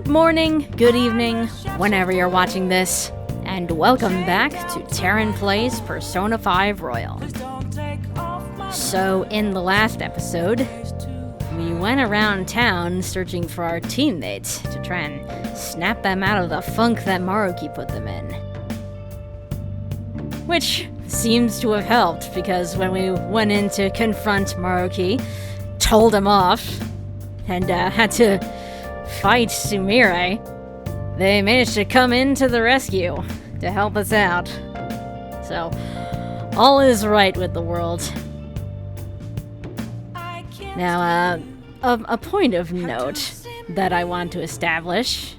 Good morning, good evening, whenever you're watching this, and welcome back to Taryn Plays Persona 5 Royal. So, in the last episode, we went around town searching for our teammates to try and snap them out of the funk that Maruki put them in. Which seems to have helped, because when we went in to confront Maruki, told him off, and had to fight Sumire, they managed to come in to the rescue to help us out. So, all is right with the world. Now, a point of note that I want to establish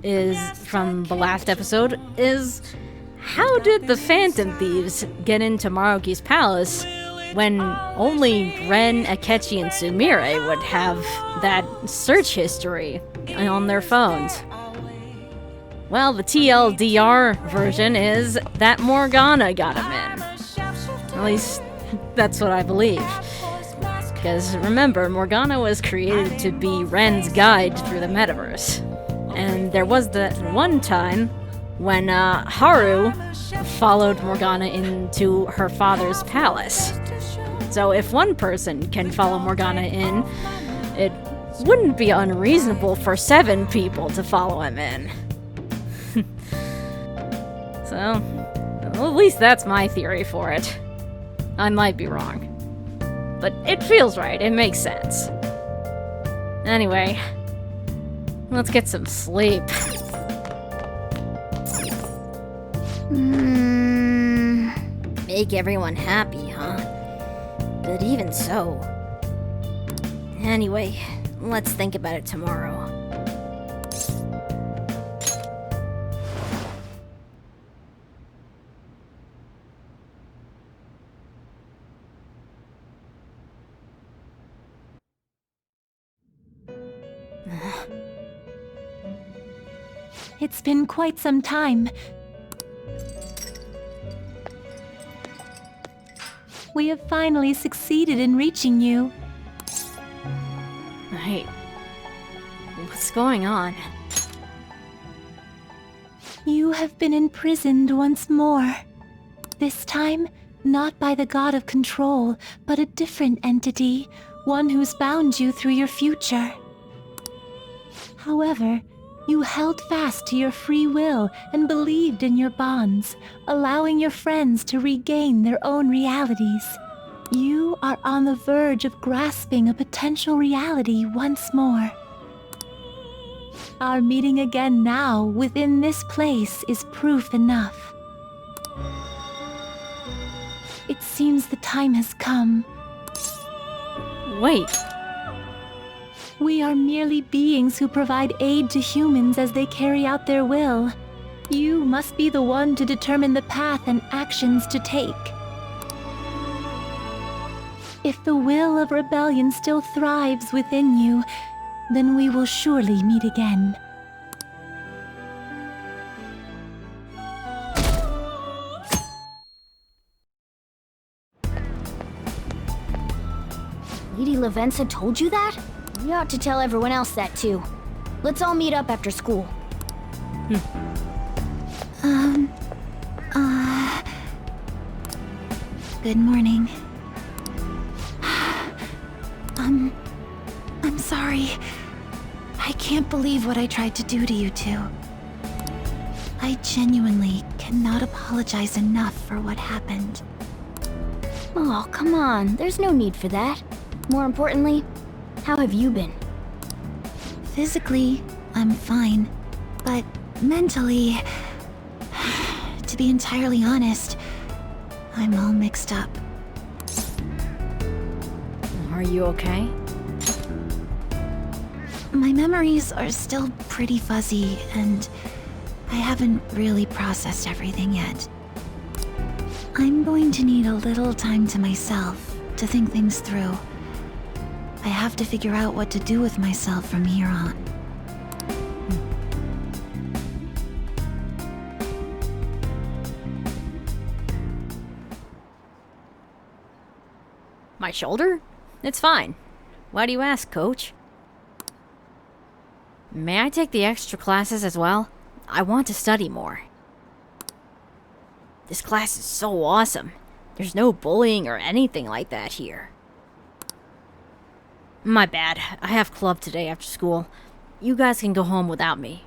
is, from the last episode, is how did the Phantom Thieves get into Maruki's palace when only Ren, Akechi, and Sumire would have that search history on their phones? Well, the TLDR version is that Morgana got him in. At least, that's what I believe. Because remember, Morgana was created to be Ren's guide through the metaverse. And there was that one time when Haru followed Morgana into her father's palace. So if one person can follow Morgana in, it wouldn't be unreasonable for 7 people to follow him in. So, well, at least that's my theory for it. I might be wrong. But it feels right, it makes sense. Anyway, let's get some sleep. Make everyone happy, huh? But even so... Anyway, let's think about it tomorrow. It's been quite some time. We have finally succeeded in reaching you. Right. What's going on? You have been imprisoned once more. This time, not by the god of control, but a different entity, one who's bound you through your future. However, you held fast to your free will and believed in your bonds, allowing your friends to regain their own realities. You are on the verge of grasping a potential reality once more. Our meeting again now within this place is proof enough. It seems the time has come. Wait. We are merely beings who provide aid to humans as they carry out their will. You must be the one to determine the path and actions to take. If the will of rebellion still thrives within you, then we will surely meet again. Lady Lavenza told you that? You ought to tell everyone else that too. Let's all meet up after school. Good morning. I'm sorry. I can't believe what I tried to do to you two. I genuinely cannot apologize enough for what happened. Oh, come on. There's no need for that. More importantly, how have you been? Physically, I'm fine. But mentally, to be entirely honest, I'm all mixed up. Are you okay? My memories are still pretty fuzzy, and I haven't really processed everything yet. I'm going to need a little time to myself to think things through. I have to figure out what to do with myself from here on. My shoulder? It's fine. Why do you ask, Coach? May I take the extra classes as well? I want to study more. This class is so awesome. There's no bullying or anything like that here. My bad. I have club today after school. You guys can go home without me.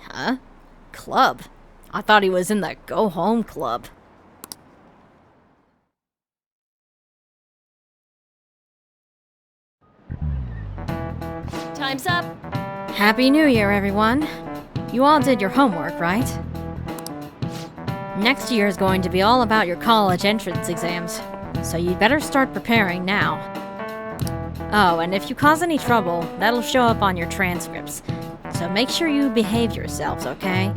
Huh? Club? I thought he was in the go home club. Time's up. Happy New Year, everyone. You all did your homework, right? Next year is going to be all about your college entrance exams, so you'd better start preparing now. Oh, and if you cause any trouble, that'll show up on your transcripts, so make sure you behave yourselves, okay?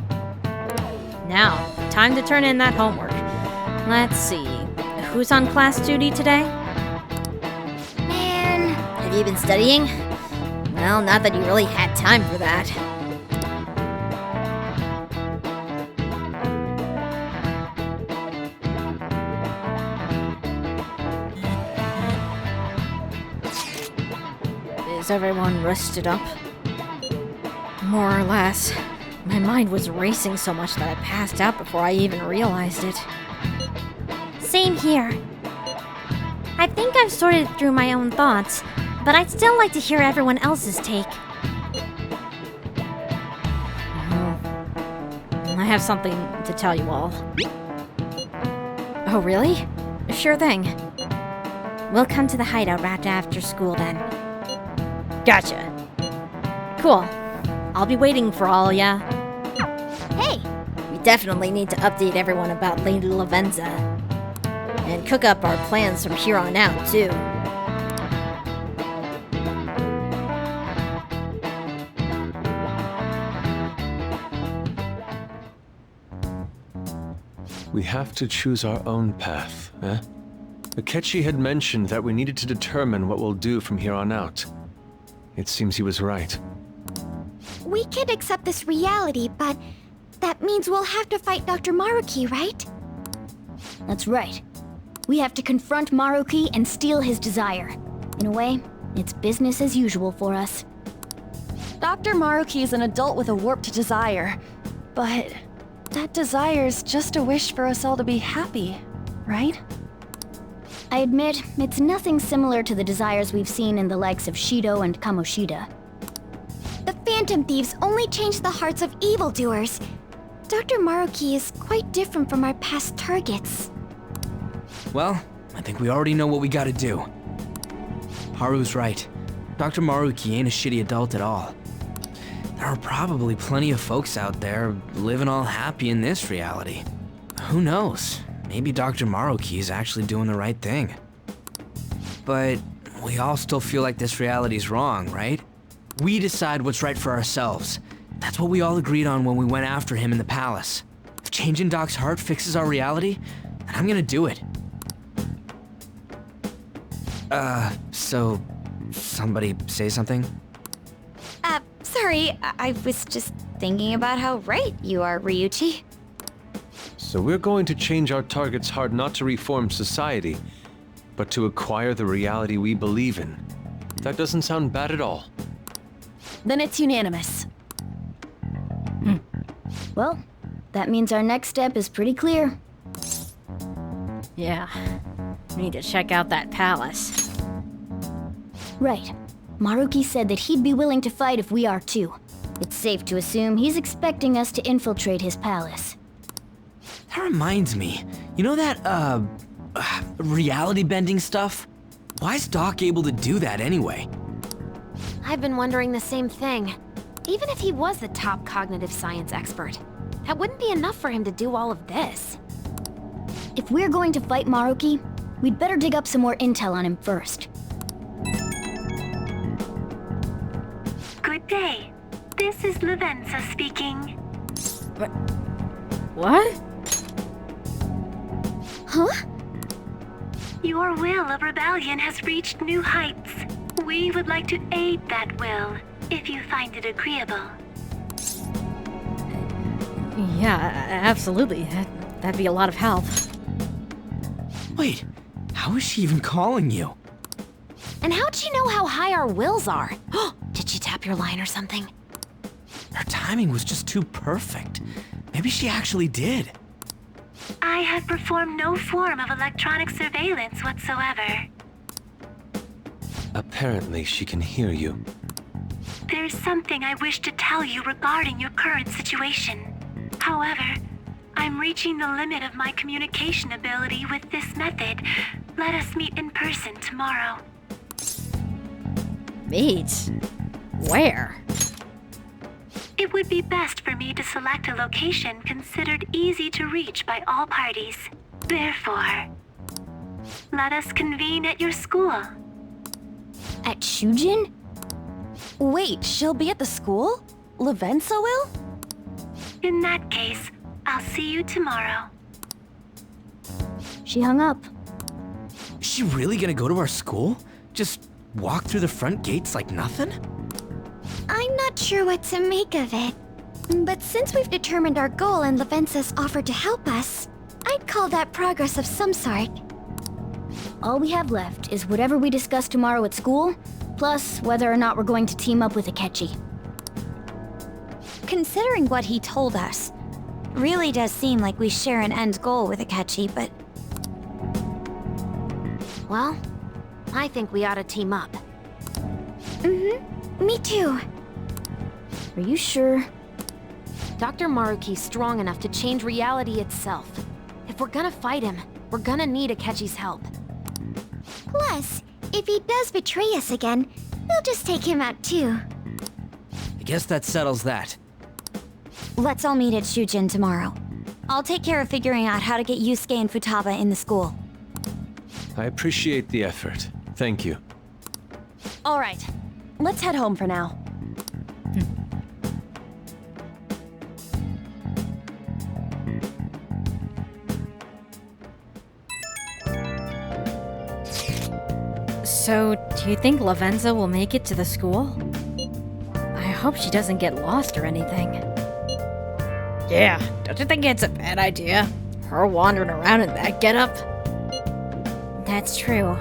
Now, time to turn in that homework. Let's see, who's on class duty today? Man. Have you been studying? Well, not that you really had time for that. Is everyone rested up? More or less. My mind was racing so much that I passed out before I even realized it. Same here. I think I've sorted through my own thoughts, but I'd still like to hear everyone else's take. I have something to tell you all. Oh, really? Sure thing. We'll come to the hideout right after school then. Gotcha. Cool. I'll be waiting for all ya. Hey! We definitely need to update everyone about Lady Lavenza. And cook up our plans from here on out, too. We have to choose our own path, eh? Akechi had mentioned that we needed to determine what we'll do from here on out. It seems he was right. We could accept this reality, but that means we'll have to fight Dr. Maruki, right? That's right. We have to confront Maruki and steal his desire. In a way, it's business as usual for us. Dr. Maruki is an adult with a warped desire, but that desire's just a wish for us all to be happy, right? I admit, it's nothing similar to the desires we've seen in the likes of Shido and Kamoshida. The Phantom Thieves only change the hearts of evildoers. Dr. Maruki is quite different from our past targets. Well, I think we already know what we gotta do. Haru's right. Dr. Maruki ain't a shitty adult at all. There are probably plenty of folks out there living all happy in this reality. Who knows? Maybe Dr. Maruki is actually doing the right thing. But we all still feel like this reality's wrong, right? We decide what's right for ourselves. That's what we all agreed on when we went after him in the palace. If changing Doc's heart fixes our reality, then I'm gonna do it. So somebody say something? Sorry, I was just thinking about how right you are, Ryuichi. So we're going to change our target's heart not to reform society, but to acquire the reality we believe in. That doesn't sound bad at all. Then it's unanimous. Well, that means our next step is pretty clear. Yeah. We need to check out that palace. Right. Maruki said that he'd be willing to fight if we are too. It's safe to assume he's expecting us to infiltrate his palace. That reminds me, you know that, reality bending stuff? Why is Doc able to do that anyway? I've been wondering the same thing. Even if he was the top cognitive science expert, that wouldn't be enough for him to do all of this. If we're going to fight Maruki, we'd better dig up some more intel on him first. Good day. This is Lavenza speaking. What? Huh? Your will of rebellion has reached new heights. We would like to aid that will, if you find it agreeable. Yeah, absolutely. That'd be a lot of help. Wait, how is she even calling you? And how'd she know how high our wills are? Did she tap your character line or something. Her timing was just too perfect. Maybe she actually did. I have performed no form of electronic surveillance whatsoever. Apparently, she can hear you. There's something I wish to tell you regarding your current situation. However, I'm reaching the limit of my communication ability with this method. Let us meet in person tomorrow. Meet? Where? It would be best for me to select a location considered easy to reach by all parties. Therefore, let us convene at your school. At Shujin? Wait, she'll be at the school? Lavenza will? In that case, I'll see you tomorrow. She hung up. Is she really gonna go to our school? Just walk through the front gates like nothing? I'm not sure what to make of it. But since we've determined our goal and Lavenza's offered to help us, I'd call that progress of some sort. All we have left is whatever we discuss tomorrow at school, plus whether or not we're going to team up with Akechi. Considering what he told us, really does seem like we share an end goal with Akechi, but Well, I think we ought to team up. me too. Are you sure? Dr. Maruki's strong enough to change reality itself. If we're gonna fight him, we're gonna need Akechi's help. Plus, if he does betray us again, we'll just take him out too. I guess that settles that. Let's all meet at Shujin tomorrow. I'll take care of figuring out how to get Yusuke and Futaba in the school. I appreciate the effort. Thank you. All right, let's head home for now. So, do you think Lavenza will make it to the school? I hope she doesn't get lost or anything. Yeah, don't you think it's a bad idea? Her wandering around in that getup? That's true.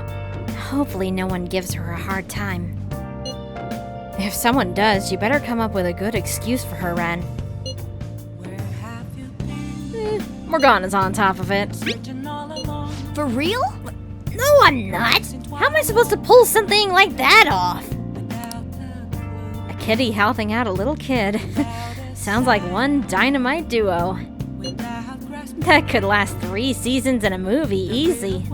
Hopefully no one gives her a hard time. If someone does, you better come up with a good excuse for her, Ren. Morgana's on top of it. For real? No, I'm not! How am I supposed to pull something like that off? A kitty helping out a little kid. Sounds like one dynamite duo. That could last 3 seasons in a movie, easy.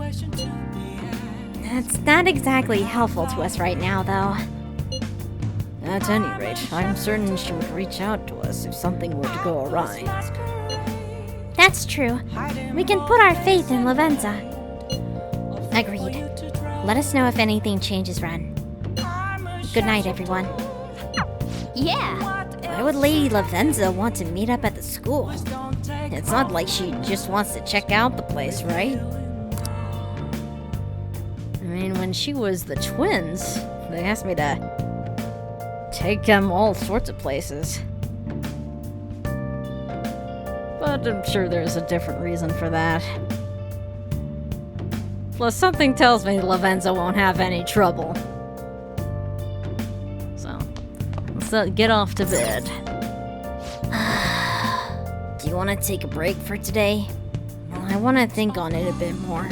That's not exactly helpful to us right now, though. At any rate, I'm certain she would reach out to us if something were to go awry. That's true. We can put our faith in Lavenza. Agreed. Let us know if anything changes, Ren. Good night, everyone. Yeah! Why would Lady Lavenza want to meet up at the school? It's not like she just wants to check out the place, right? I mean, when she was the twins, they asked me to take them all sorts of places. But I'm sure there's a different reason for that. Plus, something tells me Lavenza won't have any trouble. So, let's get off to bed. Do you want to take a break for today? Well, I want to think on it a bit more.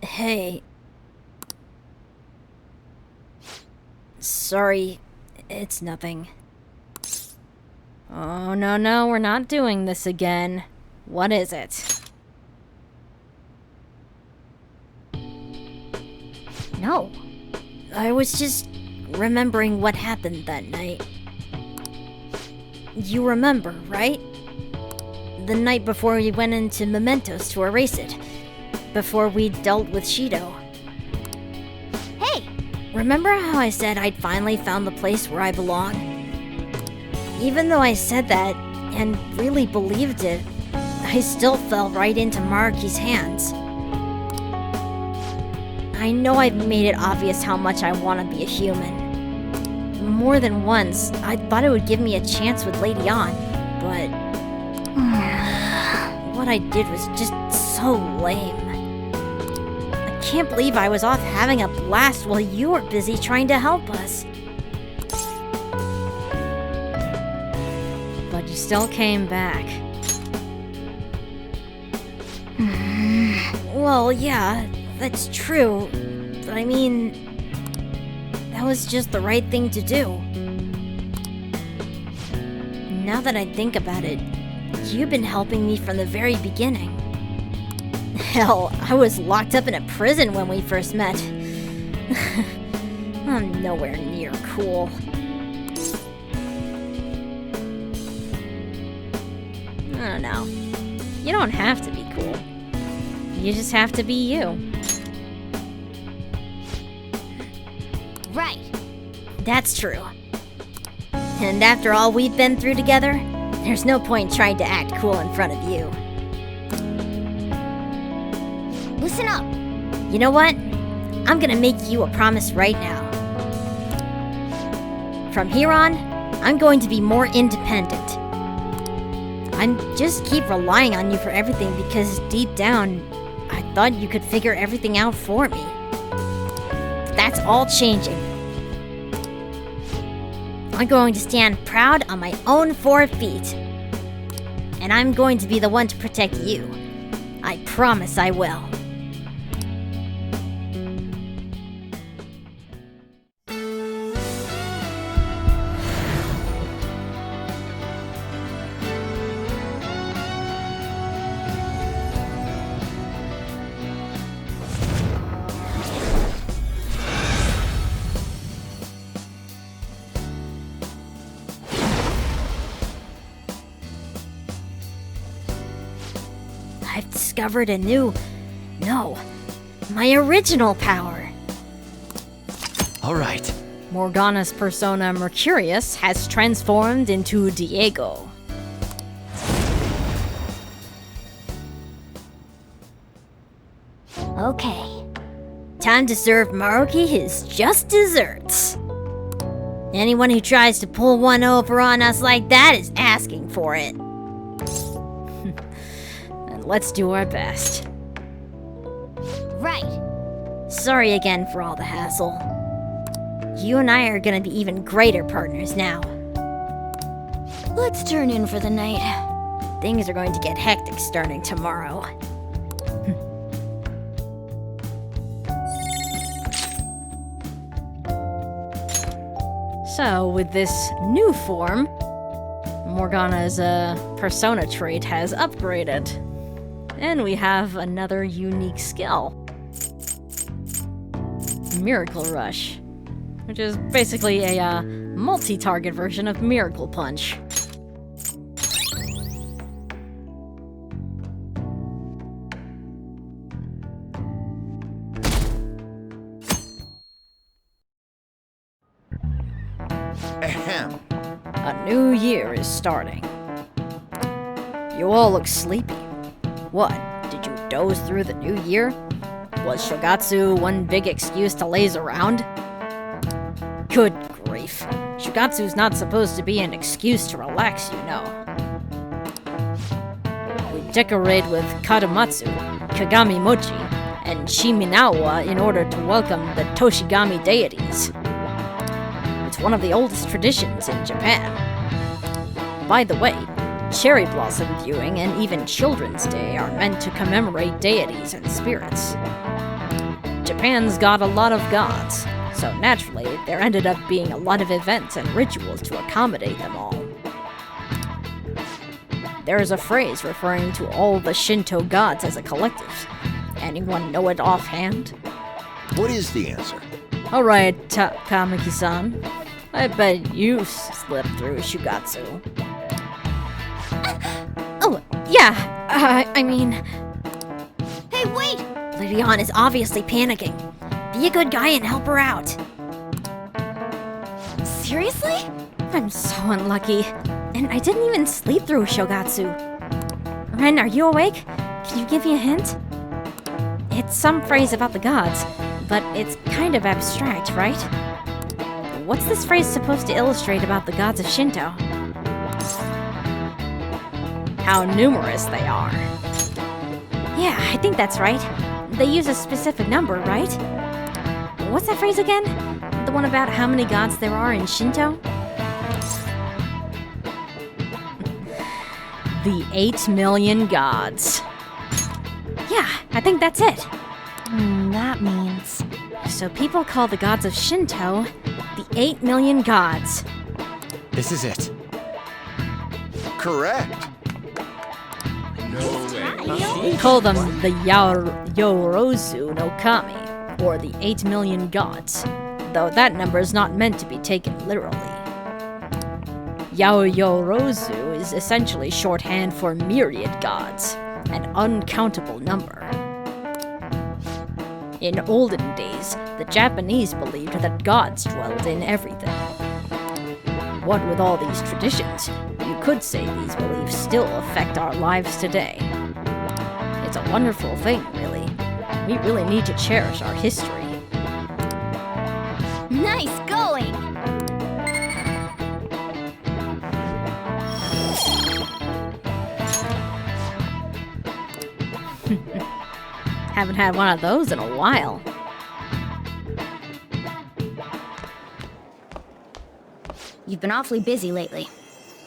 Hey. Sorry, it's nothing. Oh, no, we're not doing this again. What is it? No. I was just remembering what happened that night. You remember, right? The night before we went into Mementos to erase it. Before we dealt with Shido. Hey! Remember how I said I'd finally found the place where I belong? Even though I said that, and really believed it, I still fell right into Maruki's hands. I know I've made it obvious how much I want to be a human. More than once, I thought it would give me a chance with Lady On, but... what I did was just so lame. I can't believe I was off having a blast while you were busy trying to help us. But you still came back. Well, yeah, that's true. But I mean, that was just the right thing to do. Now that I think about it, you've been helping me from the very beginning. Hell, I was locked up in a prison when we first met. I'm nowhere near cool. I don't know. You don't have to be cool. You just have to be you. Right. That's true. And after all we've been through together, there's no point trying to act cool in front of you. Listen up. You know what? I'm gonna make you a promise right now. From here on, I'm going to be more independent. I'm just keep relying on you for everything because deep down, I thought you could figure everything out for me. But that's all changing. I'm going to stand proud on my own 4 feet. And I'm going to be the one to protect you. I promise I will. I've discovered a new... No, my original power. All right. Morgana's persona Mercurius has transformed into Diego. Okay. Time to serve Maruki his just desserts. Anyone who tries to pull one over on us like that is asking for it. And let's do our best. Right. Sorry again for all the hassle. You and I are gonna be even greater partners now. Let's turn in for the night. Things are going to get hectic starting tomorrow. So, with this new form, Morgana's persona trait has upgraded. And we have another unique skill. Miracle Rush, which is basically a multi-target version of Miracle Punch. Ahem. A new year is starting. You all look sleepy. What, did you doze through the new year? Was Shogatsu one big excuse to laze around? Good grief. Shogatsu's not supposed to be an excuse to relax, you know. We decorate with Kadamatsu, Kagami Mochi, and Shiminawa in order to welcome the Toshigami deities. It's one of the oldest traditions in Japan. By the way, cherry blossom viewing and even Children's Day are meant to commemorate deities and spirits. Japan's got a lot of gods, so naturally there ended up being a lot of events and rituals to accommodate them all. There is a phrase referring to all the Shinto gods as a collective. Anyone know it offhand? What is the answer? Alright, Kamiki-san. I bet you slipped through Shugatsu. Oh, yeah, I mean... Hey, wait! Lydion is obviously panicking. Be a good guy and help her out. Seriously? I'm so unlucky. And I didn't even sleep through Shogatsu. Ren, are you awake? Can you give me a hint? It's some phrase about the gods, but it's kind of abstract, right? What's this phrase supposed to illustrate about the gods of Shinto? How numerous they are. Yeah, I think that's right. They use a specific number, right? What's that phrase again? The one about how many gods there are in Shinto? The 8 million gods. Yeah, I think that's it. That means... So people call the gods of Shinto the 8 million gods. This is it. Correct. We call them the Yorozu no Kami, or the 8 million gods, though that number is not meant to be taken literally. Yorozu is essentially shorthand for myriad gods, an uncountable number. In olden days, the Japanese believed that gods dwelled in everything. What with all these traditions, you could say these beliefs still affect our lives today. It's a wonderful thing, really. We really need to cherish our history. Nice going! Haven't had one of those in a while. You've been awfully busy lately.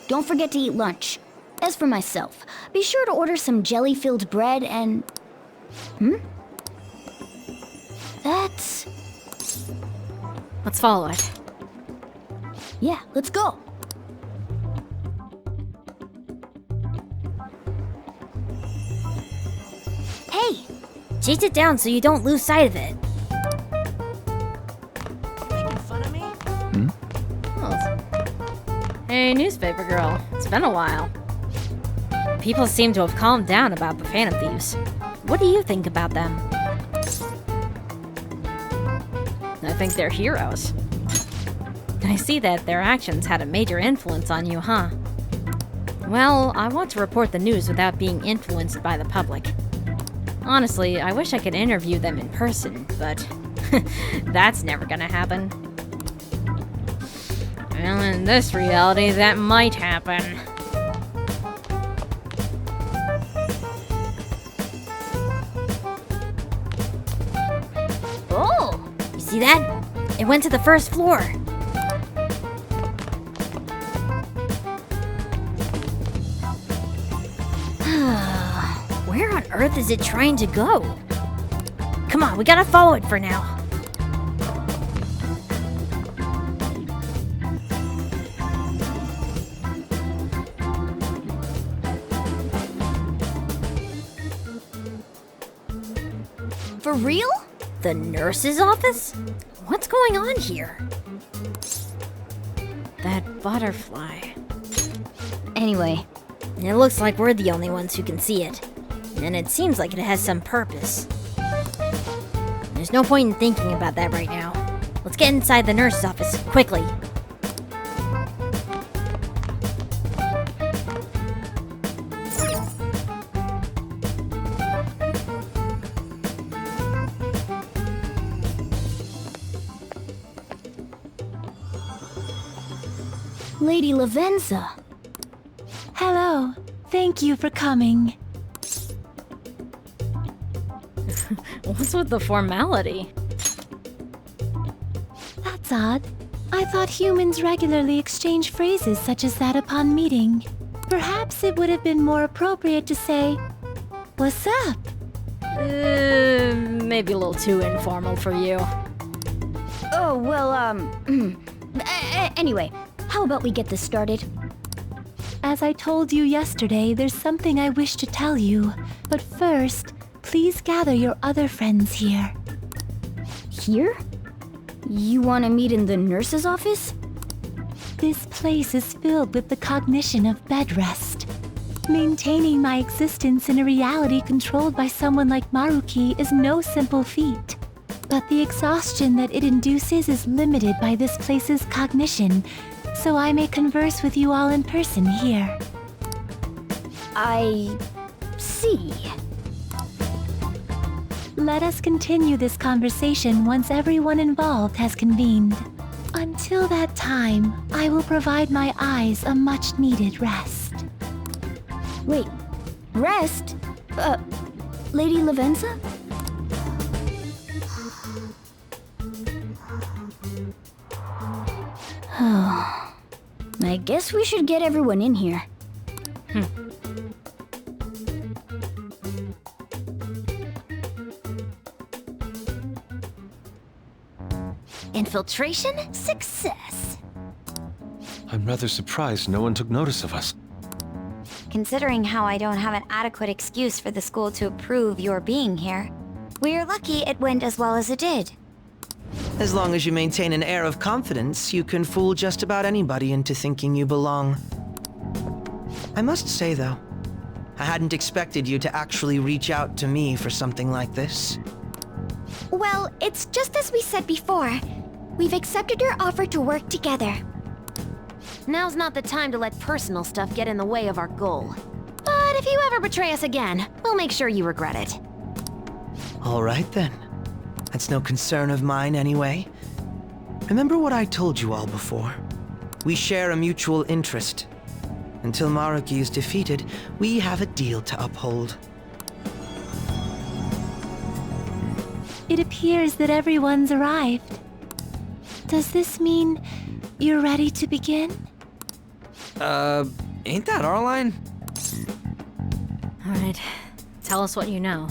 Don't forget to eat lunch. As for myself, be sure to order some jelly-filled bread and... That's... Let's follow it. Yeah, let's go. Hey! Chase it down so you don't lose sight of it. Making fun of me? Hey, newspaper girl. It's been a while. People seem to have calmed down about the Phantom Thieves. What do you think about them? I think they're heroes. I see that their actions had a major influence on you, huh? Well, I want to report the news without being influenced by the public. Honestly, I wish I could interview them in person, but that's never gonna happen. Well, in this reality, that might happen. Oh! You see that? It went to the first floor. Where on earth is it trying to go? Come on, we gotta follow it for now. For real? The nurse's office? What's going on here? That butterfly. Anyway, It looks like we're the only ones who can see it. And it seems like it has some purpose. There's no point in thinking about that right now. Let's get inside the nurse's office, quickly. Lady Lavenza. Hello. Thank you for coming. What's with the formality? That's odd. I thought humans regularly exchange phrases such as that upon meeting. Perhaps it would have been more appropriate to say, "What's up?" Maybe a little too informal for you. Oh, well, anyway, how about we get this started? As I told you yesterday, there's something I wish to tell you. But first, please gather your other friends here. Here? You want to meet in the nurse's office? This place is filled with the cognition of bed rest. Maintaining my existence in a reality controlled by someone like Maruki is no simple feat. But the exhaustion that it induces is limited by this place's cognition, so I may converse with you all in person here. I see. Let us continue this conversation once everyone involved has convened. Until that time, I will provide my eyes a much-needed rest. Wait, rest? Lady Lavenza? I guess we should get everyone in here. Infiltration success. I'm rather surprised no one took notice of us. Considering how I don't have an adequate excuse for the school to approve your being here, we're lucky it went as well as it did. As long as you maintain an air of confidence, you can fool just about anybody into thinking you belong. I must say, though, I hadn't expected you to actually reach out to me for something like this. Well, it's just as we said before. We've accepted your offer to work together. Now's not the time to let personal stuff get in the way of our goal. But if you ever betray us again, we'll make sure you regret it. All right, then. That's no concern of mine, anyway. Remember what I told you all before. We share a mutual interest. Until Maruki is defeated, we have a deal to uphold. It appears that everyone's arrived. Does this mean you're ready to begin? Ain't that our line? Alright, tell us what you know.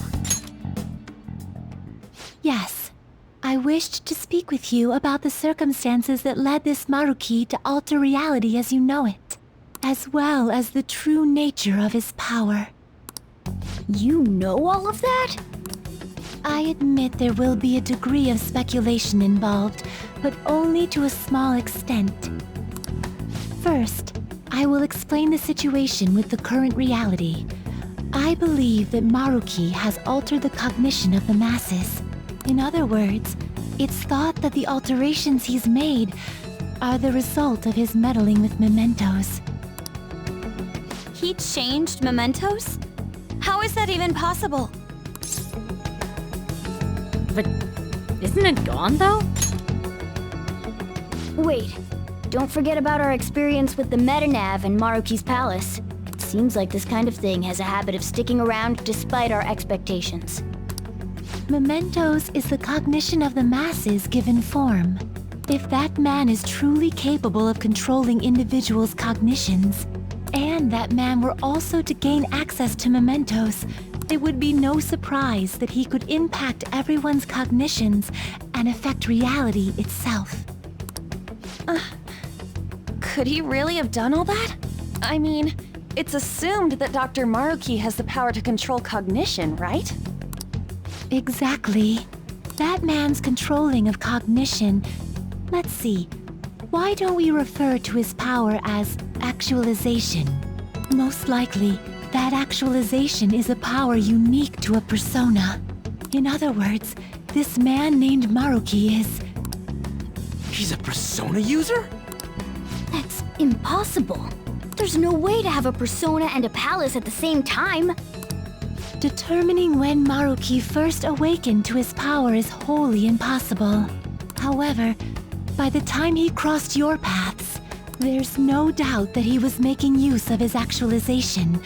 Yes. I wished to speak with you about the circumstances that led this Maruki to alter reality as you know it, as well as the true nature of his power. You know all of that? I admit there will be a degree of speculation involved, but only to a small extent. First, I will explain the situation with the current reality. I believe that Maruki has altered the cognition of the masses. In other words, it's thought that the alterations he's made are the result of his meddling with mementos. He changed mementos? How is that even possible? But isn't it gone, though? Wait, don't forget about our experience with the Metanav and Maruki's palace. It seems like this kind of thing has a habit of sticking around despite our expectations. Mementos is the cognition of the masses given form. If that man is truly capable of controlling individuals' cognitions, and that man were also to gain access to mementos, it would be no surprise that he could impact everyone's cognitions and affect reality itself. Could he really have done all that? I mean, it's assumed that Dr. Maruki has the power to control cognition, right? Exactly. That man's controlling of cognition. Let's see. Why don't we refer to his power as actualization? Most likely, that actualization is a power unique to a persona. In other words, this man named Maruki is... He's a persona user? That's impossible. There's no way to have a persona and a palace at the same time. Determining when Maruki first awakened to his power is wholly impossible. However, by the time he crossed your paths, there's no doubt that he was making use of his actualization,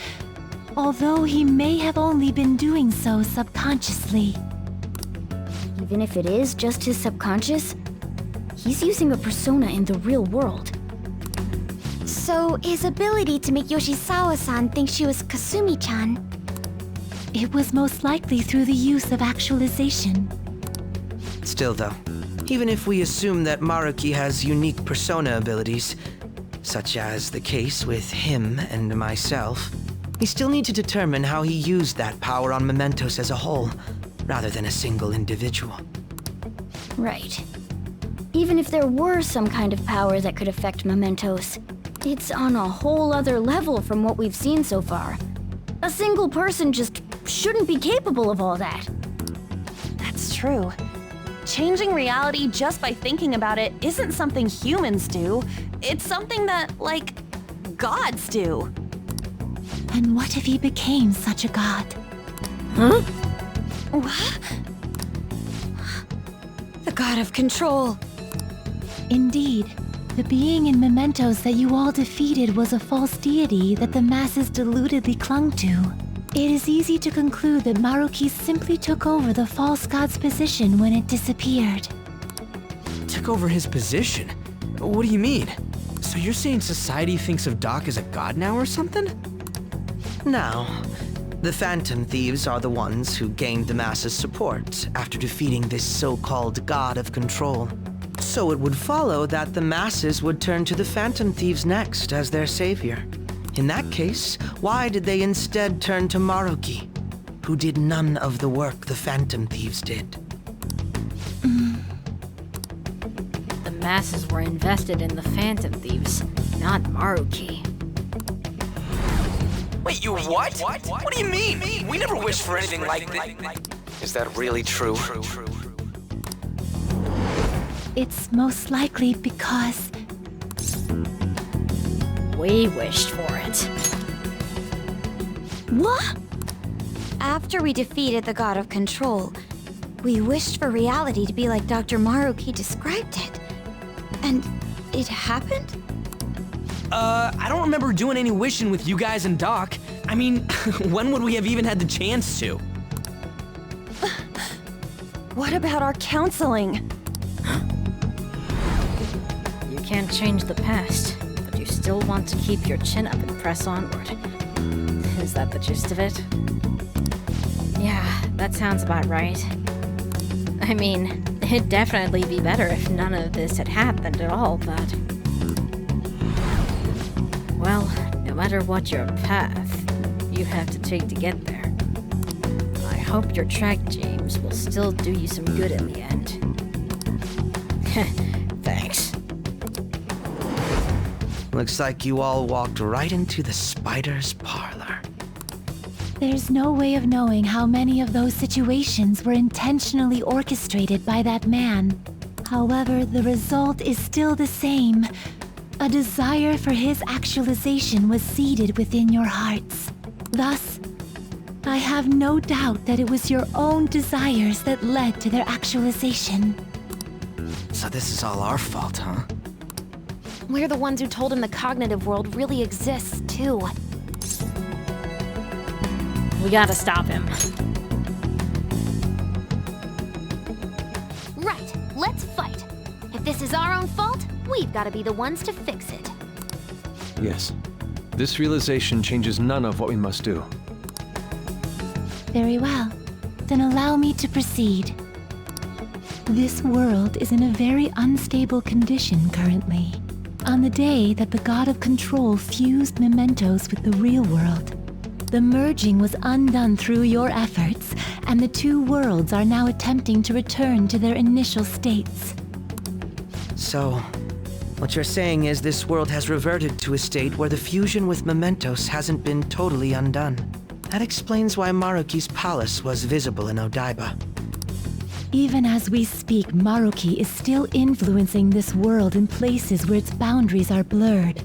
although he may have only been doing so subconsciously. Even if it is just his subconscious, he's using a persona in the real world. So his ability to make Yoshizawa-san think she was Kasumi-chan... It was most likely through the use of actualization. Still, though, even if we assume that Maruki has unique persona abilities, such as the case with him and myself, we still need to determine how he used that power on mementos as a whole, rather than a single individual. Right. Even if there were some kind of power that could affect mementos, it's on a whole other level from what we've seen so far. A single person just shouldn't be capable of all that. That's true. Changing reality just by thinking about it isn't something humans do. It's something that, like, gods do. And what if he became such a god? Huh? What? The god of control. Indeed. The being in mementos that you all defeated was a false deity that the masses deludedly clung to. It is easy to conclude that Maruki simply took over the false god's position when it disappeared. Took over his position? What do you mean? So you're saying society thinks of Doc as a god now or something? Now, the Phantom Thieves are the ones who gained the masses' support after defeating this so-called god of control. So it would follow that the masses would turn to the Phantom Thieves next as their savior. In that case, why did they instead turn to Maruki, who did none of the work the Phantom Thieves did? The masses were invested in the Phantom Thieves, not Maruki. Wait, you what? What do you mean? We never wished for anything like that. Is that really true? It's most likely because We wished for it. What? After we defeated the god of control, we wished for reality to be like Dr. Maruki described it. And it happened? I don't remember doing any wishing with you guys and Doc. I mean, when would we have even had the chance to? What about our counseling? You can't change the past, but you still want to keep your chin up and press onward. Is that the gist of it? Yeah, that sounds about right. I mean, it'd definitely be better if none of this had happened at all, but... Well, no matter what your path you have to take to get there, I hope your track, James, will still do you some good in the end. Thanks. Looks like you all walked right into the spider's parlor. there's no way of knowing how many of those situations were intentionally orchestrated by that man. However, the result is still the same. A desire for his actualization was seeded within your hearts. Thus, I have no doubt that it was your own desires that led to their actualization. So this is all our fault, huh? We're the ones who told him the cognitive world really exists, too. We gotta stop him. Right, let's fight. If this is our own fault, we've gotta be the ones to fix it. Yes. This realization changes none of what we must do. Very well. Then allow me to proceed. This world is in a very unstable condition currently. On the day that the God of Control fused mementos with the real world, the merging was undone through your efforts, and the two worlds are now attempting to return to their initial states. So, what you're saying is this world has reverted to a state where the fusion with mementos hasn't been totally undone. That explains why Maruki's palace was visible in Odaiba. Even as we speak, Maruki is still influencing this world in places where its boundaries are blurred.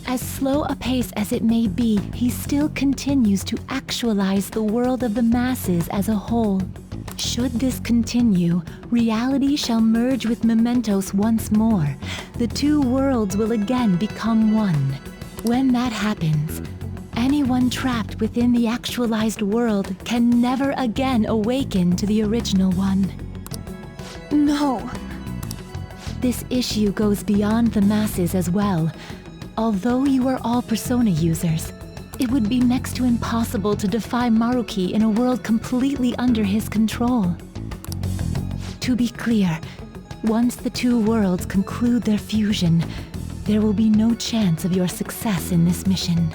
As slow a pace as it may be, he still continues to actualize the world of the masses as a whole. Should this continue, reality shall merge with mementos once more. The two worlds will again become one. When that happens, anyone trapped within the actualized world can never again awaken to the original one. No. This issue goes beyond the masses as well. Although you are all Persona users, it would be next to impossible to defy Maruki in a world completely under his control. To be clear, once the two worlds conclude their fusion, there will be no chance of your success in this mission.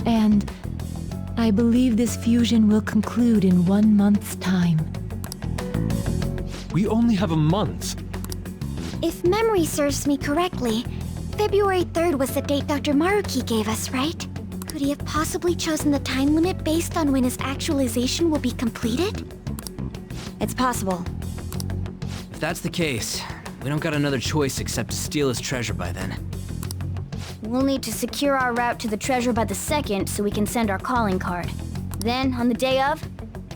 And I believe this fusion will conclude in 1 month's time. We only have a month. If memory serves me correctly, February 3rd was the date Dr. Maruki gave us, right? Could he have possibly chosen the time limit based on when his actualization will be completed? It's possible. If that's the case, we don't got another choice except to steal his treasure by then. We'll need to secure our route to the treasure by the 2nd so we can send our calling card. Then, on the day of,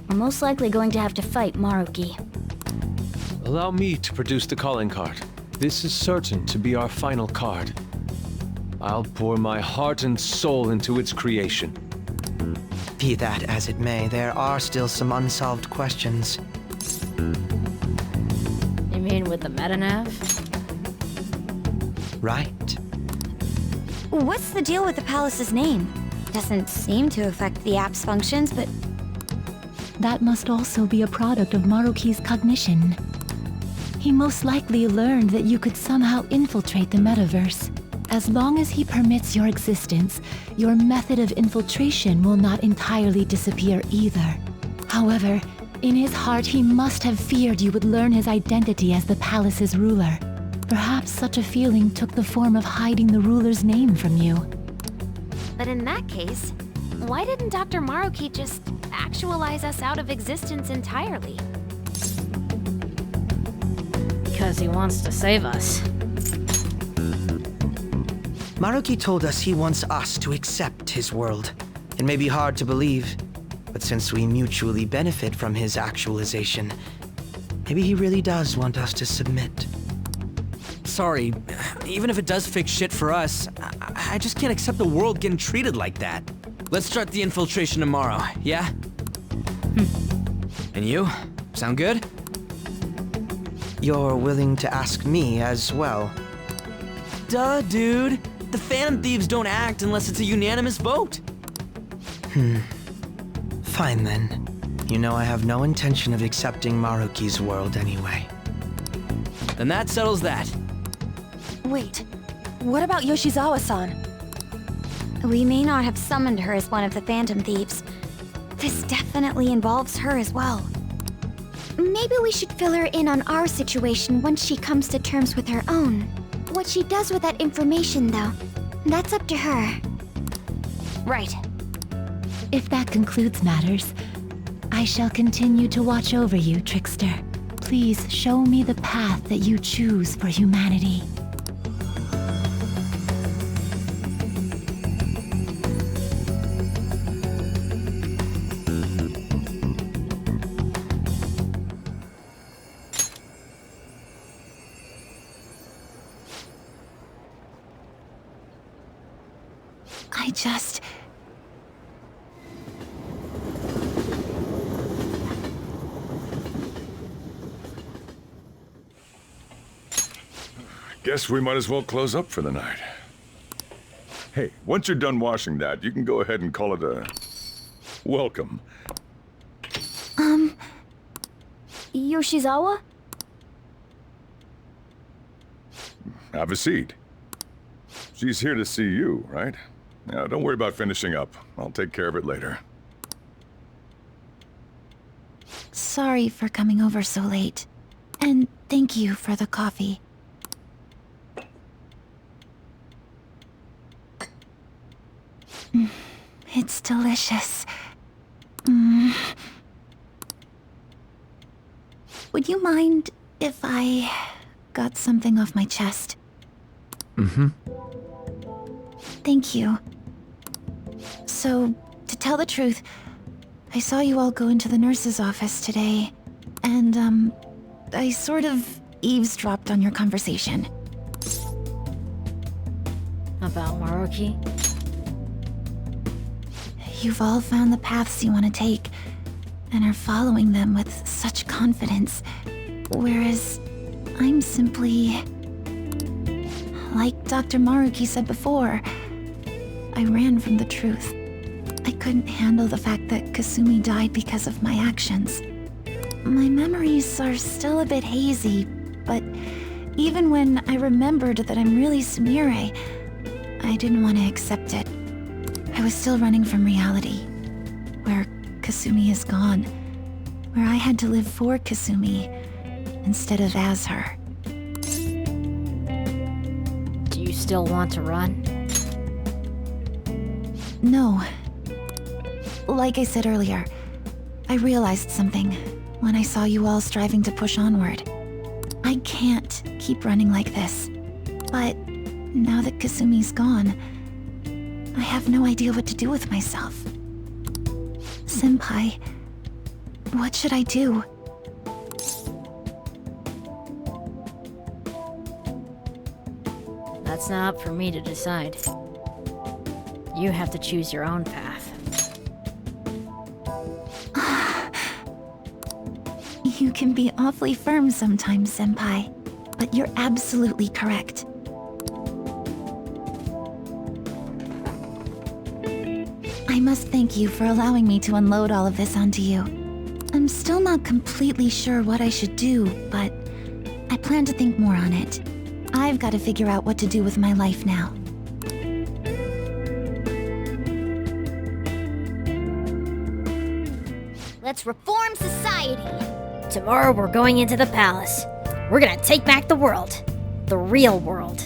we're most likely going to have to fight Maruki. Allow me to produce the calling card. This is certain to be our final card. I'll pour my heart and soul into its creation. Be that as it may, there are still some unsolved questions. You mean with the metanav? Right. What's the deal with the palace's name? Doesn't seem to affect the app's functions, but... That must also be a product of Maruki's cognition. He most likely learned that you could somehow infiltrate the metaverse. As long as he permits your existence, your method of infiltration will not entirely disappear either. However, in his heart he must have feared you would learn his identity as the palace's ruler. Perhaps such a feeling took the form of hiding the ruler's name from you. But in that case, why didn't Dr. Maruki just actualize us out of existence entirely? Because he wants to save us. Maruki told us he wants us to accept his world. It may be hard to believe, but since we mutually benefit from his actualization, maybe he really does want us to submit. Sorry, even if it does fix shit for us, I just can't accept the world getting treated like that. Let's start the infiltration tomorrow, yeah? And you? Sound good? You're willing to ask me as well? Duh, dude. The Phantom Thieves don't act unless it's a unanimous vote. Fine then. You know I have no intention of accepting Maruki's world anyway. Then that settles that. Wait, what about Yoshizawa-san? We may not have summoned her as one of the Phantom Thieves. This definitely involves her as well. Maybe we should fill her in on our situation once she comes to terms with her own. What she does with that information, though, that's up to her. Right. If that concludes matters, I shall continue to watch over you, Trickster. Please show me the path that you choose for humanity. Guess we might as well close up for the night. Hey, once you're done washing that, you can go ahead and call it a welcome. Yoshizawa? Have a seat. She's here to see you, right? Now, don't worry about finishing up. I'll take care of it later. Sorry for coming over so late. And thank you for the coffee. It's delicious. Would you mind if I got something off my chest? Thank you. So, to tell the truth, I saw you all go into the nurse's office today, and, I sort of eavesdropped on your conversation. About Maruki? You've all found the paths you want to take, and are following them with such confidence, whereas I'm simply... Like Dr. Maruki said before, I ran from the truth. I couldn't handle the fact that Kasumi died because of my actions. My memories are still a bit hazy, but even when I remembered that I'm really Sumire, I didn't want to accept it. I was still running from reality, where Kasumi is gone, where I had to live for Kasumi instead of as her. Do you still want to run? No. Like I said earlier, I realized something when I saw you all striving to push onward. I can't keep running like this, but now that Kasumi's gone, I have no idea what to do with myself. Senpai, what should I do? That's not up for me to decide. You have to choose your own path. You can be awfully firm sometimes, Senpai. But you're absolutely correct. I must thank you for allowing me to unload all of this onto you. I'm still not completely sure what I should do, but I plan to think more on it. I've got to figure out what to do with my life now. Let's reform society. Tomorrow we're going into the palace. We're gonna take back the world. The real world.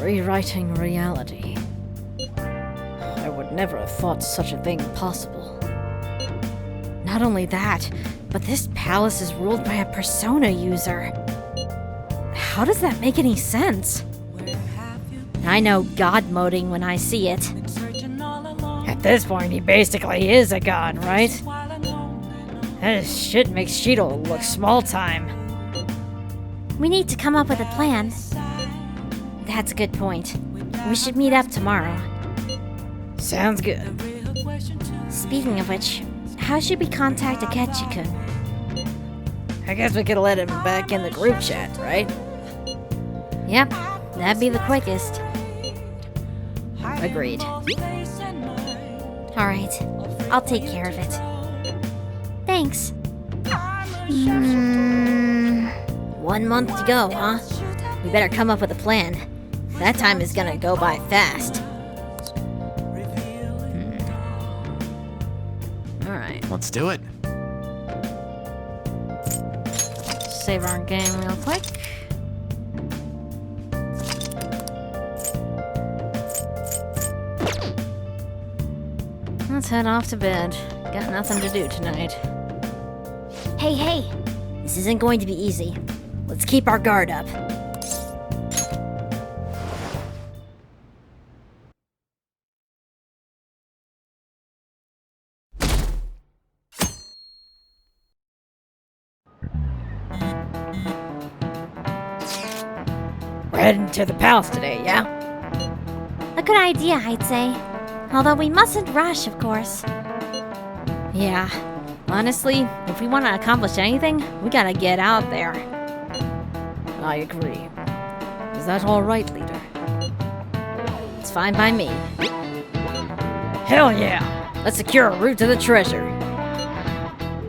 Rewriting reality. I would never have thought such a thing possible. Not only that, but this palace is ruled by a persona user. How does that make any sense? I know god moding when I see it. At this point, he basically is a god, right? That shit makes Shido look small time. We need to come up with a plan. That's a good point. We should meet up tomorrow. Sounds good. Speaking of which, how should we contact Akechi-kun? I guess we could let him back in the group chat, right? Yep, that'd be the quickest. Agreed. Alright, I'll take care of it. Thanks. 1 month to go, huh? We better come up with a plan. That time is gonna go by fast. Alright. Let's do it. Save our game real quick. Let's head off to bed. Got nothing to do tonight. Hey, this isn't going to be easy. Let's keep our guard up. We're heading to the palace today, yeah? A good idea, I'd say. Although we mustn't rush, of course. Yeah. Honestly, if we want to accomplish anything, we gotta get out there. I agree. Is that alright, leader? It's fine by me. Hell yeah! Let's secure a route to the treasure.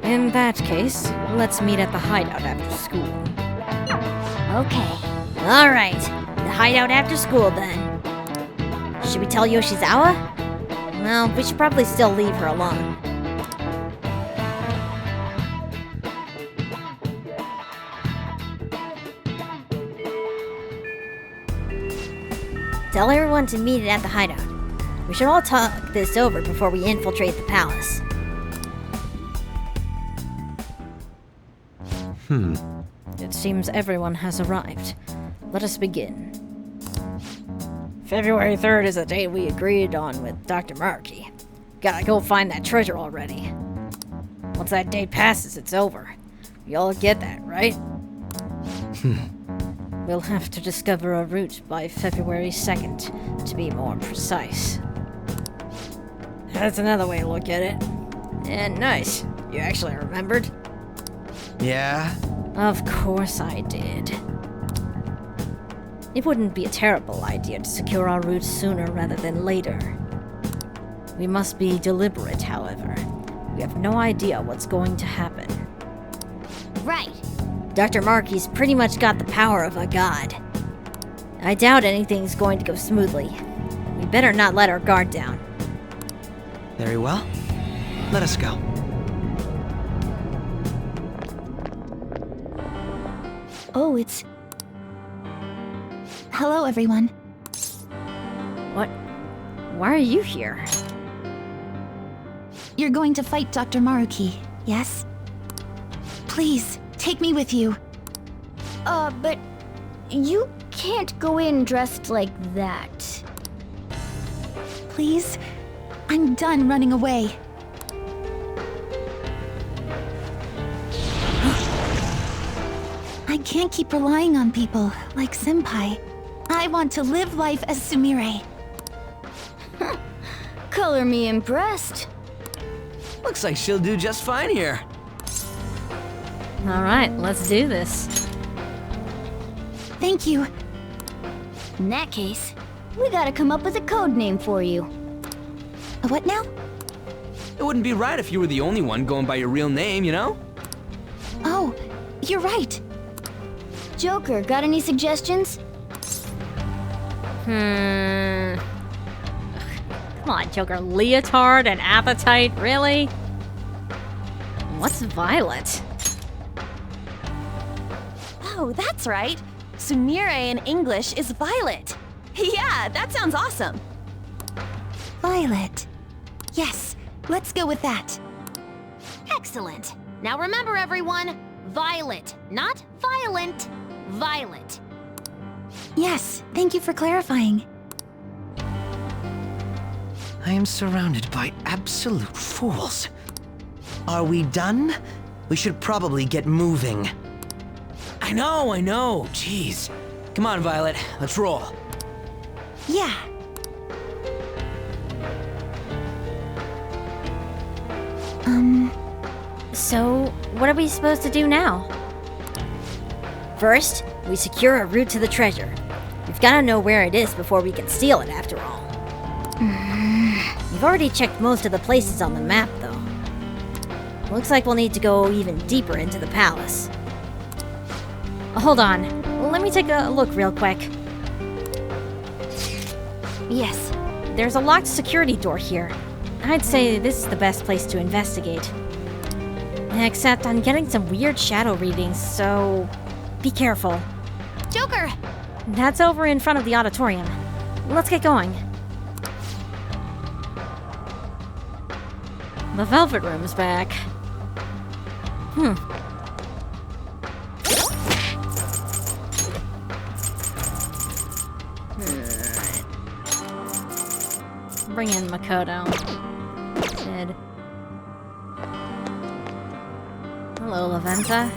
In that case, let's meet at the hideout after school. Okay. Alright. The hideout after school, then. Should we tell Yoshizawa? Well, we should probably still leave her alone. Tell everyone to meet it at the hideout. We should all talk this over before we infiltrate the palace. It seems everyone has arrived. Let us begin. February 3rd is the date we agreed on with Dr. Maruki. Gotta go find that treasure already. Once that date passes, it's over. You all get that, right? We'll have to discover a route by February 2nd, to be more precise. That's another way to look at it. And nice. You actually remembered? Yeah? Of course I did. It wouldn't be a terrible idea to secure our route sooner rather than later. We must be deliberate, however. We have no idea what's going to happen. Right. Dr. Maruki's pretty much got the power of a god. I doubt anything's going to go smoothly. We better not let our guard down. Very well. Let us go. Oh, it's... Hello, everyone. What? Why are you here? You're going to fight Dr. Maruki, yes? Please, take me with you. But you can't go in dressed like that. Please? I'm done running away. I can't keep relying on people like Senpai. I want to live life as Sumire. Color me impressed. Looks like she'll do just fine here. Alright, let's do this. Thank you. In that case, we gotta come up with a code name for you. What now? It wouldn't be right if you were the only one going by your real name, you know? Oh, you're right. Joker, got any suggestions? Come on, Joker. Leotard and Appetite, really? What's Violet? Oh, that's right. Sumire in English is violet. Yeah, that sounds awesome. Violet. Yes, let's go with that. Excellent. Now remember, everyone, Violet, not violent. Violet. Yes, thank you for clarifying. I am surrounded by absolute fools. Are we done? We should probably get moving. I know. Jeez. Come on, Violet. Let's roll. Yeah. So, what are we supposed to do now? First, we secure a route to the treasure. We've gotta know where it is before we can steal it, after all. We've already checked most of the places on the map, though. Looks like we'll need to go even deeper into the palace. Hold on. Let me take a look real quick. Yes. There's a locked security door here. I'd say this is the best place to investigate. Except I'm getting some weird shadow readings, so be careful. Joker! That's over in front of the auditorium. Let's get going. The Velvet Room's back. Bring in Makoto. Sid. Hello, Lavenza.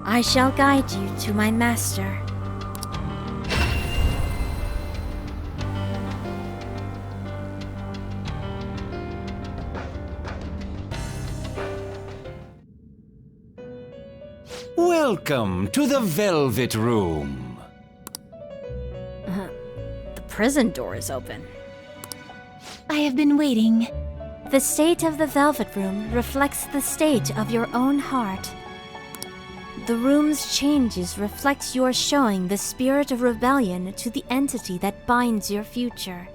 I shall guide you to my master. Welcome to the Velvet Room. The prison door is open. I have been waiting. The state of the Velvet Room reflects the state of your own heart. The room's changes reflect your showing the spirit of rebellion to the entity that binds your future.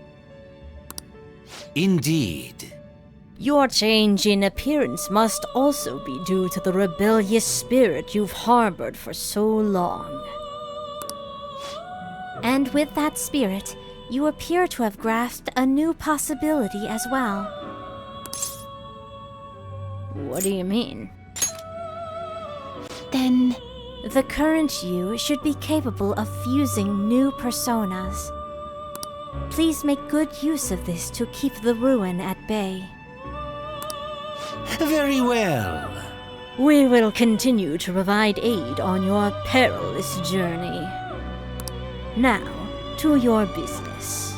Indeed. Your change in appearance must also be due to the rebellious spirit you've harbored for so long. And with that spirit, you appear to have grasped a new possibility as well. What do you mean? Then... the current you should be capable of fusing new personas. Please make good use of this to keep the ruin at bay. Very well. We will continue to provide aid on your perilous journey. Now, to your business.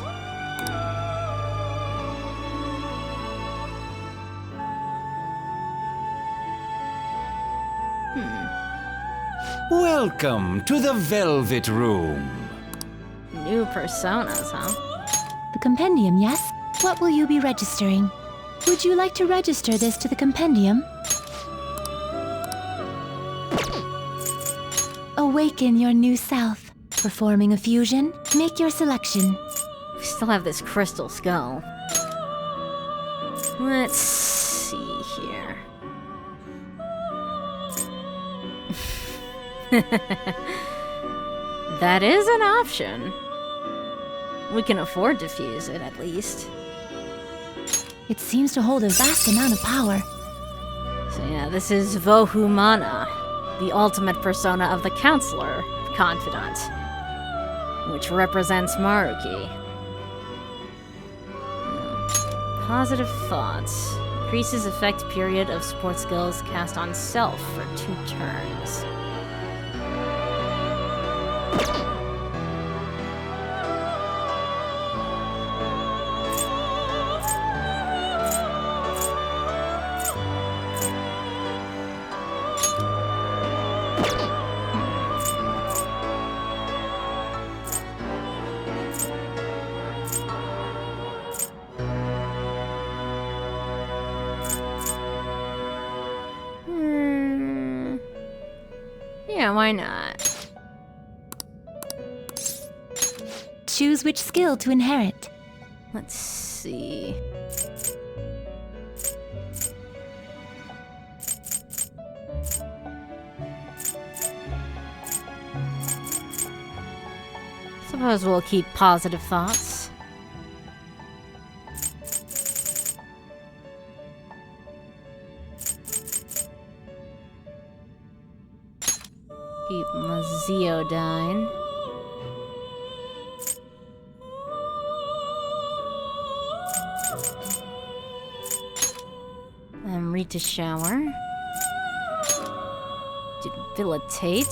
Welcome to the Velvet Room. New personas, huh? The compendium, yes? What will you be registering? Would you like to register this to the compendium? Awaken your new self. Performing a fusion, make your selection. We still have this crystal skull. Let's see here. That is an option. We can afford to fuse it, at least. It seems to hold a vast amount of power. So yeah, this is Vohumana, the ultimate persona of the Counselor Confidant, which represents Maruki. Positive thoughts. Increases effect period of support skills cast on self for 2 turns. Yeah, why not? Choose which skill to inherit. Let's see. Suppose we'll keep positive thoughts. Keep Maziodyne. Rita Shower. Debilitate.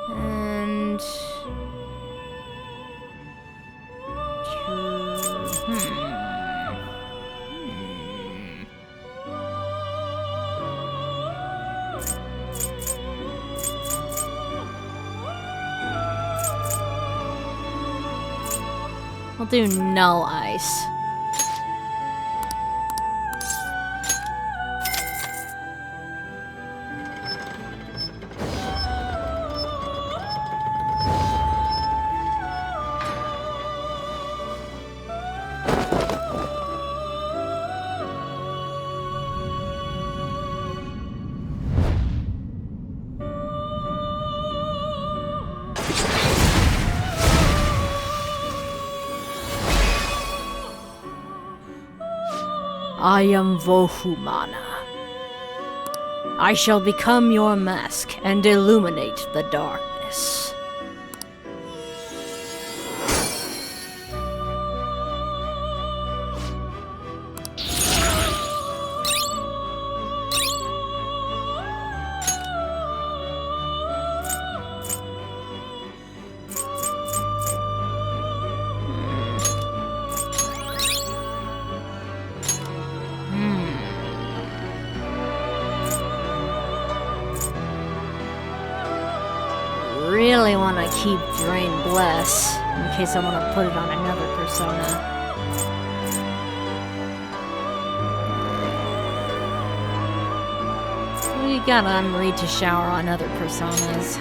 And... We'll do Null Ice. I am Vohumana. I shall become your mask and illuminate the darkness. Really want to keep Drain Bless in case I want to put it on another persona. We gotta unread to shower on other personas.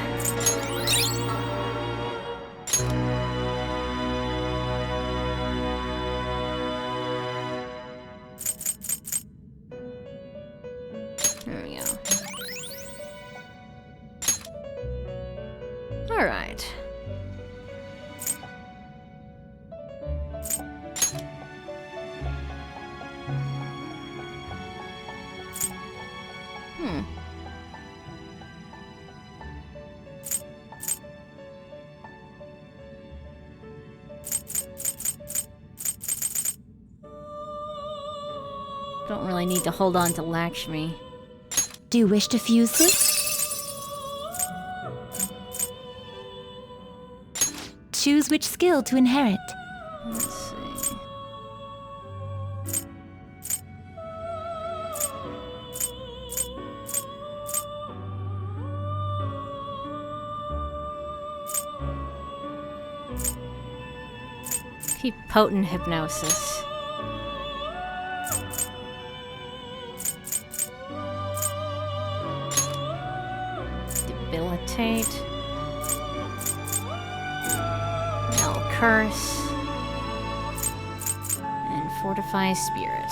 There we go. Alright. Don't really need to hold on to Lakshmi. Do you wish to fuse this? Choose which skill to inherit. Let's see. Keep Potent Hypnosis. Debilitate. Curse. And Fortify Spirit.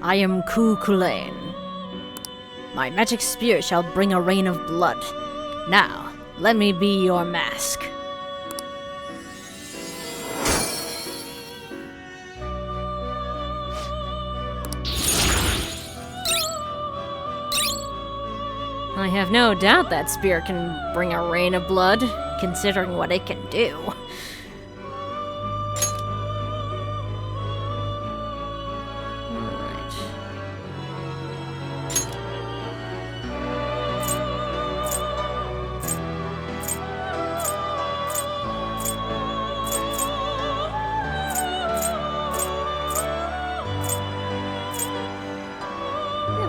I am Chulainn. My magic spear shall bring a rain of blood. Now, let me be your mask. I have no doubt that spear can bring a rain of blood, considering what it can do.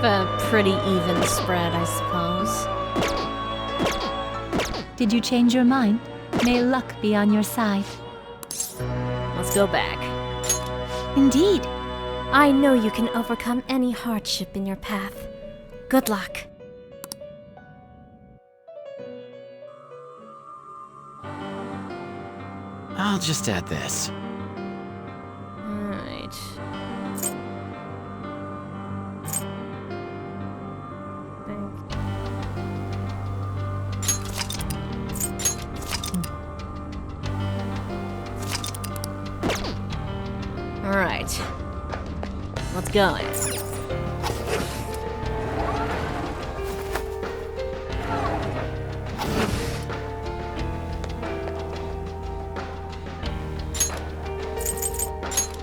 have a pretty even spread, I suppose. Did you change your mind? May luck be on your side. Let's go back. Indeed. I know you can overcome any hardship in your path. Good luck. I'll just add this. Alright. Alright. Let's go.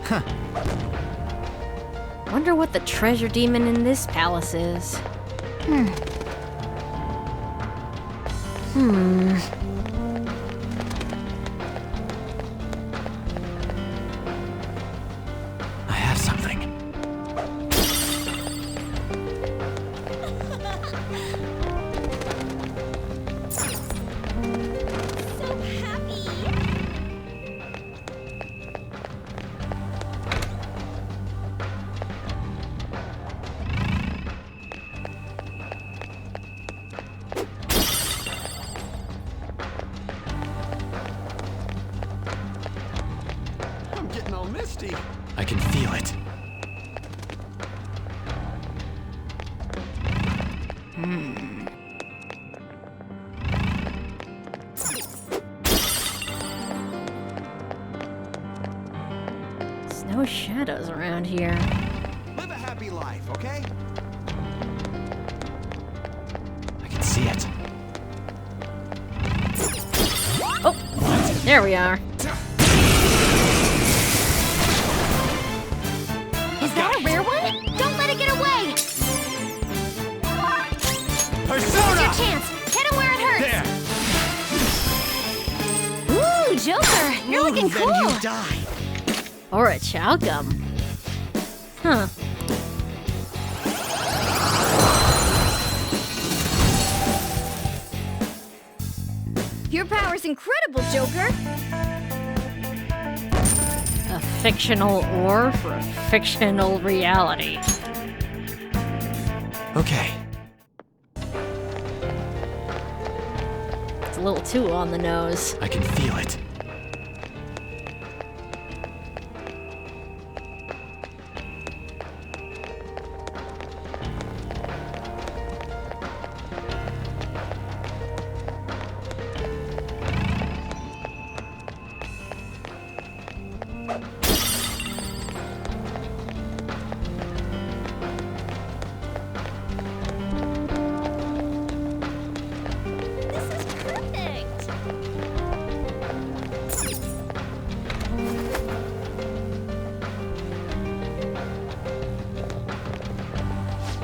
Huh. Wonder what the treasure demon in this palace is. I have something. I can feel it. There's no shadows around here. Live a happy life, okay? I can see it. Oh, there we are. Is that a rare one? Don't let it get away! Persona! Here's your chance! Hit him where it hurts! Ooh, Joker! You're looking cool! Then you die. Or a chow gum. Huh. Your power's incredible, Joker! A fictional ore for a fictional reality. Okay. It's a little too on the nose. I can feel it.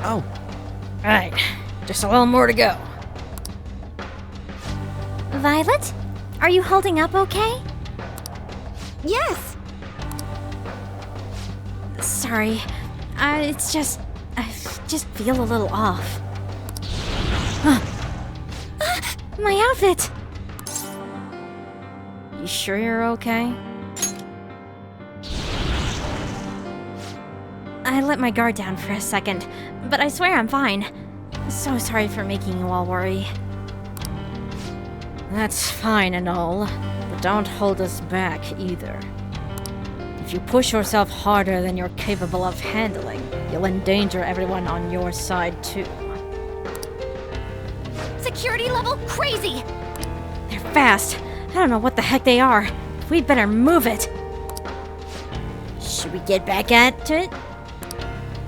Oh. Right. Just a little more to go. Violet? Are you holding up okay? Yes! Sorry. I just feel a little off. My outfit! You sure you're okay? I let my guard down for a second, but I swear I'm fine. So sorry for making you all worry. That's fine and all, but don't hold us back either. If you push yourself harder than you're capable of handling, you'll endanger everyone on your side too. Security level crazy! They're fast. I don't know what the heck they are. We'd better move it. Should we get back at it?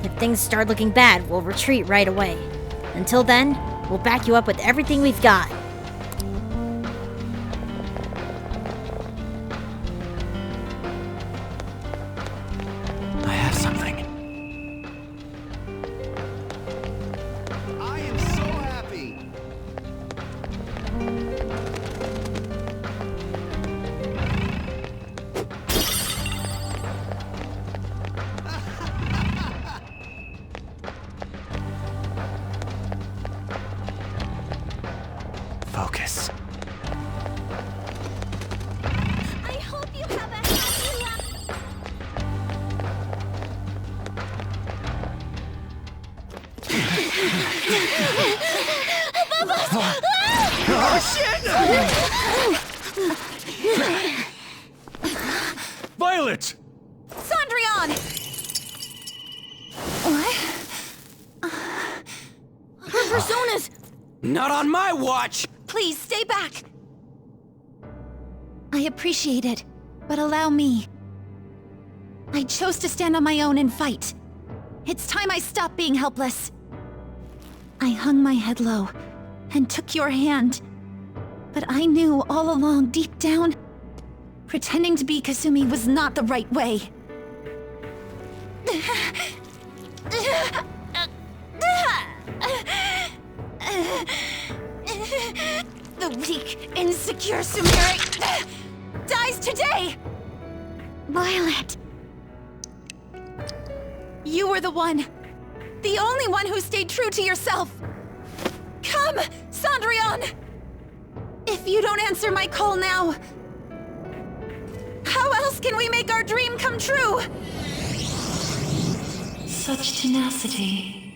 If things start looking bad, we'll retreat right away. Until then, we'll back you up with everything we've got. I have something. I am so happy. Violet! Cendrillon! What? Her personas! Not on my watch! Please, stay back! I appreciate it, but allow me. I chose to stand on my own and fight. It's time I stopped being helpless. I hung my head low and took your hand. But I knew all along, deep down, pretending to be Kasumi was not the right way. The weak, insecure Sumire dies today! Violet! You were the one. The only one who stayed true to yourself. Come, Cendrillon! If you don't answer my call now, how else can we make our dream come true? Such tenacity.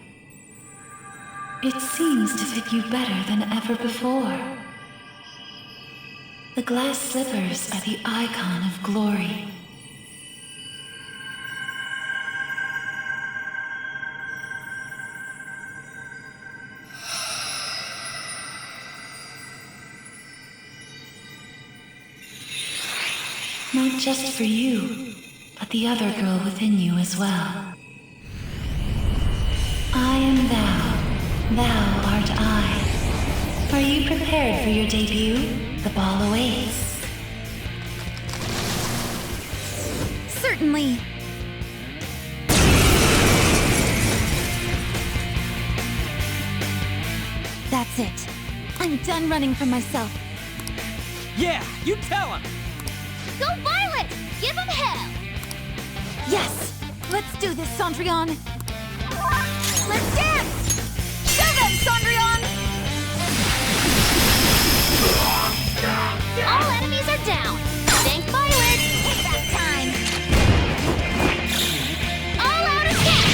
It seems to fit you better than ever before. The glass slippers are the icon of glory. Not just for you, but the other girl within you as well. I am thou, thou art I. Are you prepared for your debut? The ball awaits. Certainly. That's it. I'm done running from myself. Yeah, you tell him! Go Violet! Give him hell! Yes! Let's do this, Cendrillon! Let's dance! Show them, Cendrillon! All enemies are down! Thank Violet! Payback time! All out attack!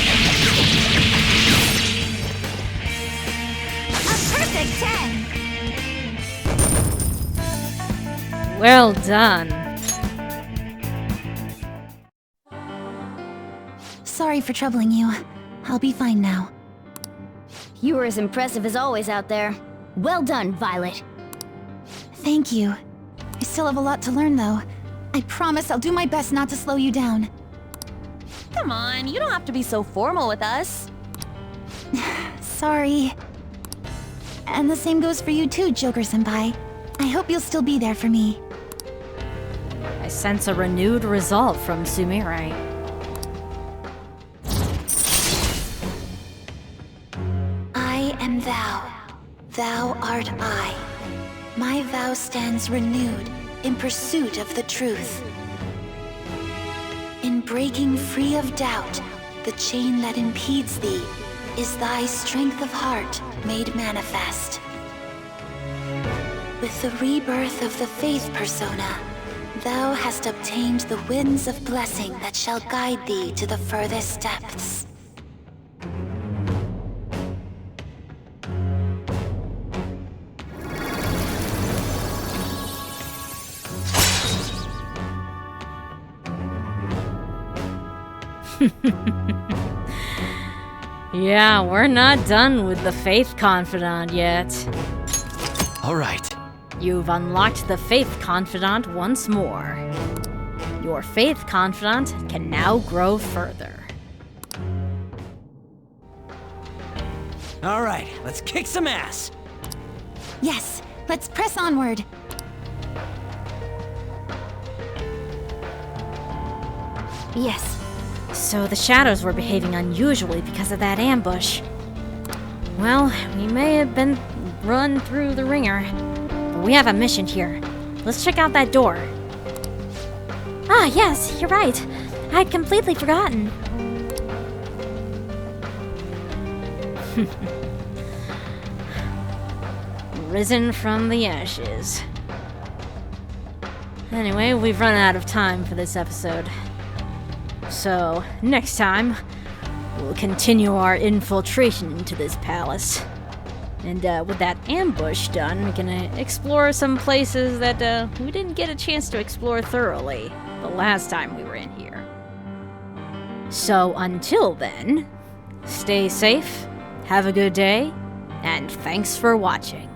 A perfect 10! Well done. Sorry for troubling you. I'll be fine now. You were as impressive as always out there. Well done, Violet. Thank you. I still have a lot to learn, though. I promise I'll do my best not to slow you down. Come on, you don't have to be so formal with us. Sorry. And the same goes for you too, Joker-senpai. I hope you'll still be there for me. I sense a renewed resolve from Sumire. I am thou. Thou art I. My vow stands renewed in pursuit of the truth. In breaking free of doubt, the chain that impedes thee is thy strength of heart made manifest. With the rebirth of the faith persona, thou hast obtained the winds of blessing that shall guide thee to the furthest depths. Yeah, we're not done with the Faith Confidant yet. All right. You've unlocked the Faith Confidant once more. Your Faith Confidant can now grow further. All right, let's kick some ass. Yes, let's press onward. Yes. So the shadows were behaving unusually because of that ambush. Well, we may have been run through the ringer, but we have a mission here. Let's check out that door. Ah, yes, you're right. I'd completely forgotten. Risen from the ashes. Anyway, we've run out of time for this episode. So, next time, we'll continue our infiltration into this palace. And with that ambush done, we can explore some places that we didn't get a chance to explore thoroughly the last time we were in here. So until then, stay safe, have a good day, and thanks for watching.